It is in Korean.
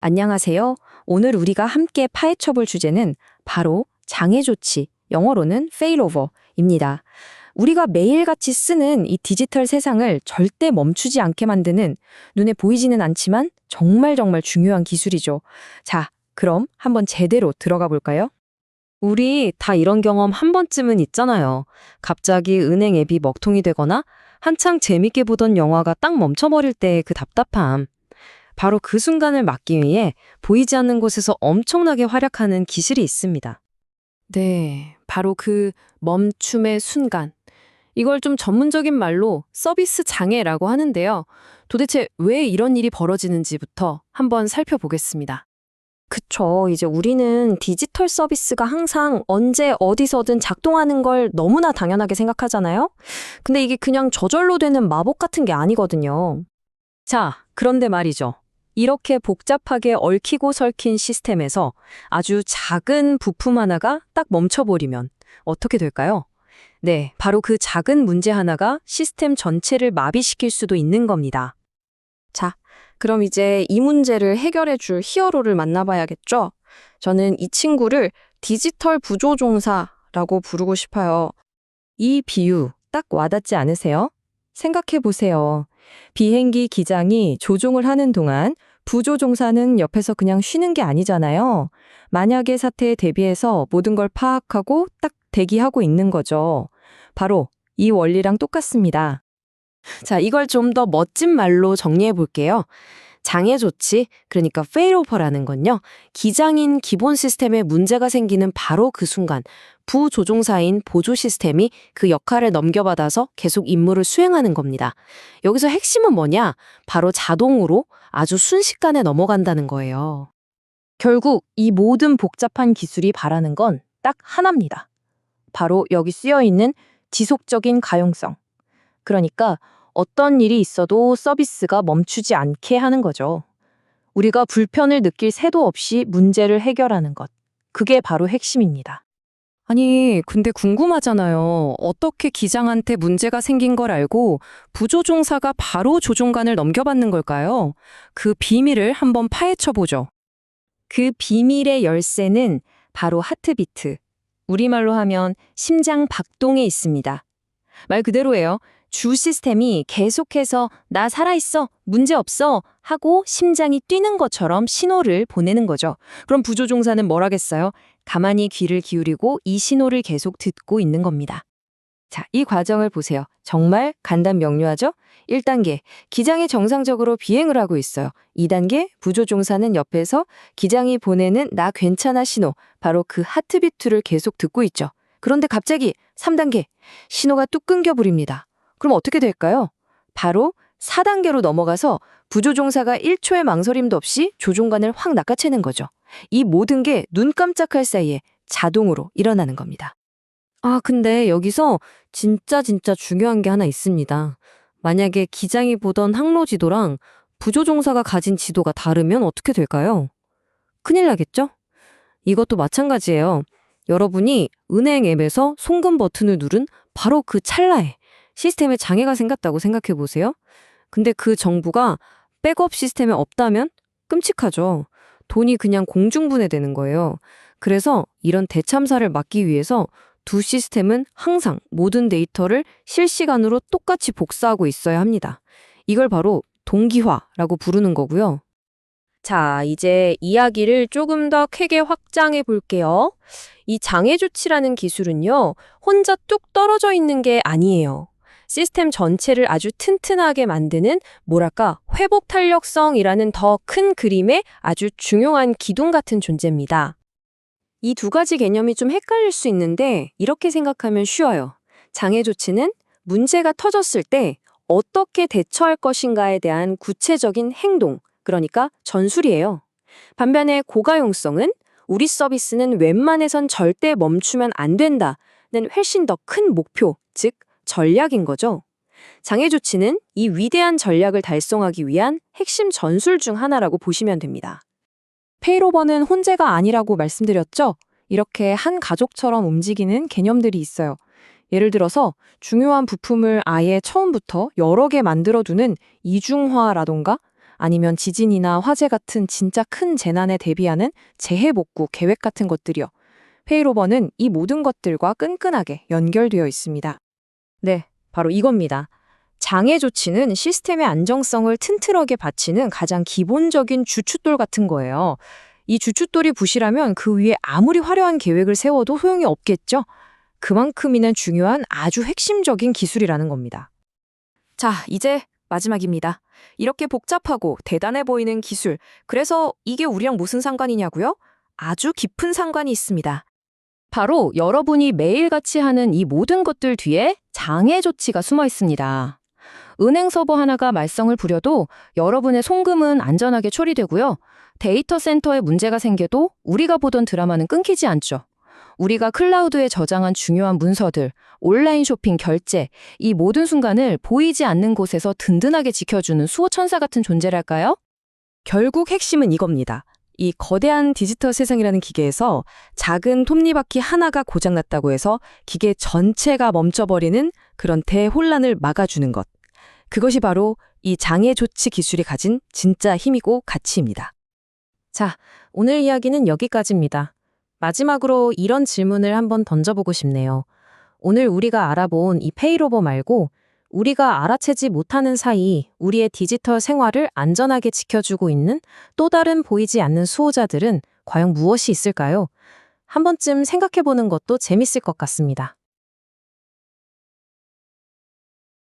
안녕하세요. 오늘 우리가 함께 파헤쳐볼 주제는 바로 장애 조치, 영어로는 failover입니다. 우리가 매일같이 쓰는 이 디지털 세상을 절대 멈추지 않게 만드는 눈에 보이지는 않지만 정말 중요한 기술이죠. 자, 그럼 한번 제대로 들어가 볼까요? 우리 다 이런 경험 한 번쯤은 있잖아요. 갑자기 은행 앱이 먹통이 되거나 한창 재밌게 보던 영화가 딱 멈춰버릴 때의 그 답답함. 바로 그 순간을 막기 위해 보이지 않는 곳에서 엄청나게 활약하는 기술이 있습니다. 네, 바로 그 멈춤의 순간. 이걸 좀 전문적인 말로 서비스 장애라고 하는데요. 도대체 왜 이런 일이 벌어지는지부터 한번 살펴보겠습니다. 그쵸. 이제 우리는 디지털 서비스가 항상 언제 어디서든 작동하는 걸 너무나 당연하게 생각하잖아요? 근데 이게 그냥 저절로 되는 마법 같은 게 아니거든요. 자, 그런데 말이죠. 이렇게 복잡하게 얽히고 설킨 시스템에서 아주 작은 부품 하나가 딱 멈춰버리면 어떻게 될까요? 네, 바로 그 작은 문제 하나가 시스템 전체를 마비시킬 수도 있는 겁니다. 자, 그럼 이제 이 문제를 해결해 줄 히어로를 만나봐야겠죠? 저는 이 친구를 디지털 부조종사라고 부르고 싶어요. 이 비유 딱 와닿지 않으세요? 생각해 보세요. 비행기 기장이 조종을 하는 동안 부조종사는 옆에서 그냥 쉬는 게 아니잖아요. 만약의 사태에 대비해서 모든 걸 파악하고 딱 대기하고 있는 거죠. 바로 이 원리랑 똑같습니다. 자, 이걸 좀 더 멋진 말로 정리해 볼게요. 장애 조치, 그러니까 failover라는 건요. 기장인 기본 시스템에 문제가 생기는 바로 그 순간 부조종사인 보조 시스템이 그 역할을 넘겨받아서 계속 임무를 수행하는 겁니다. 여기서 핵심은 뭐냐? 바로 자동으로 아주 순식간에 넘어간다는 거예요. 결국 이 모든 복잡한 기술이 바라는 건 딱 하나입니다. 바로 여기 쓰여 있는 지속적인 가용성. 그러니까 어떤 일이 있어도 서비스가 멈추지 않게 하는 거죠. 우리가 불편을 느낄 새도 없이 문제를 해결하는 것. 그게 바로 핵심입니다. 아니, 근데 궁금하잖아요. 어떻게 기장한테 문제가 생긴 걸 알고 부조종사가 바로 조종관을 넘겨받는 걸까요? 그 비밀을 한번 파헤쳐보죠. 그 비밀의 열쇠는 바로 하트비트. 우리말로 하면 심장 박동에 있습니다. 말 그대로예요. 주 시스템이 계속해서 나 살아있어, 문제없어 하고 심장이 뛰는 것처럼 신호를 보내는 거죠. 그럼 부조종사는 뭘 하겠어요? 가만히 귀를 기울이고 이 신호를 계속 듣고 있는 겁니다. 자, 이 과정을 보세요. 정말 간단 명료하죠? 1단계, 기장이 정상적으로 비행을 하고 있어요. 2단계, 부조종사는 옆에서 기장이 보내는 나 괜찮아 신호, 바로 그 하트비트를 계속 듣고 있죠. 그런데 갑자기 3단계, 신호가 뚝 끊겨버립니다. 그럼 어떻게 될까요? 바로 4단계로 넘어가서 부조종사가 1초의 망설임도 없이 조종관을 확 낚아채는 거죠. 이 모든 게 눈 깜짝할 사이에 자동으로 일어나는 겁니다. 아, 근데 여기서 진짜 중요한 게 하나 있습니다. 만약에 기장이 보던 항로 지도랑 부조종사가 가진 지도가 다르면 어떻게 될까요? 큰일 나겠죠? 이것도 마찬가지예요. 여러분이 은행 앱에서 송금 버튼을 누른 바로 그 찰나에 시스템에 장애가 생겼다고 생각해 보세요. 근데 그 정보가 백업 시스템에 없다면 끔찍하죠. 돈이 그냥 공중분해되는 거예요. 그래서 이런 대참사를 막기 위해서 두 시스템은 항상 모든 데이터를 실시간으로 똑같이 복사하고 있어야 합니다. 이걸 바로 동기화라고 부르는 거고요. 자, 이제 이야기를 조금 더 크게 확장해 볼게요. 이 장애 조치라는 기술은요, 혼자 뚝 떨어져 있는 게 아니에요. 시스템 전체를 아주 튼튼하게 만드는 뭐랄까 회복 탄력성이라는 더 큰 그림의 아주 중요한 기둥 같은 존재입니다. 이 두 가지 개념이 좀 헷갈릴 수 있는데 이렇게 생각하면 쉬워요. 장애 조치는 문제가 터졌을 때 어떻게 대처할 것인가에 대한 구체적인 행동, 그러니까 전술이에요. 반면에 고가용성은 우리 서비스는 웬만해선 절대 멈추면 안 된다는 훨씬 더 큰 목표, 즉 전략인 거죠. 장애 조치는 이 위대한 전략을 달성하기 위한 핵심 전술 중 하나라고 보시면 됩니다. 페이로버는 혼재가 아니라고 말씀드렸죠? 이렇게 한 가족처럼 움직이는 개념들이 있어요. 예를 들어서 중요한 부품을 아예 처음부터 여러 개 만들어두는 이중화라던가 아니면 지진이나 화재 같은 진짜 큰 재난에 대비하는 재해복구 계획 같은 것들이요. 페이로버는 이 모든 것들과 끈끈하게 연결되어 있습니다. 네, 바로 이겁니다. 장애 조치는 시스템의 안정성을 튼튼하게 받치는 가장 기본적인 주춧돌 같은 거예요. 이 주춧돌이 부실하면 그 위에 아무리 화려한 계획을 세워도 소용이 없겠죠? 그만큼이나 중요한 아주 핵심적인 기술이라는 겁니다. 자, 이제 마지막입니다. 이렇게 복잡하고 대단해 보이는 기술. 그래서 이게 우리랑 무슨 상관이냐고요? 아주 깊은 상관이 있습니다. 바로 여러분이 매일같이 하는 이 모든 것들 뒤에 장애 조치가 숨어 있습니다. 은행 서버 하나가 말썽을 부려도 여러분의 송금은 안전하게 처리되고요. 데이터 센터에 문제가 생겨도 우리가 보던 드라마는 끊기지 않죠. 우리가 클라우드에 저장한 중요한 문서들, 온라인 쇼핑 결제, 이 모든 순간을 보이지 않는 곳에서 든든하게 지켜주는 수호천사 같은 존재랄까요? 결국 핵심은 이겁니다. 이 거대한 디지털 세상이라는 기계에서 작은 톱니바퀴 하나가 고장났다고 해서 기계 전체가 멈춰버리는 그런 대혼란을 막아주는 것. 그것이 바로 이 장애 조치 기술이 가진 진짜 힘이고 가치입니다. 자, 오늘 이야기는 여기까지입니다. 마지막으로 이런 질문을 한번 던져보고 싶네요. 오늘 우리가 알아본 이 페이로버 말고 우리가 알아채지 못하는 사이 우리의 디지털 생활을 안전하게 지켜주고 있는 또 다른 보이지 않는 수호자들은 과연 무엇이 있을까요? 한 번쯤 생각해보는 것도 재밌을 것 같습니다.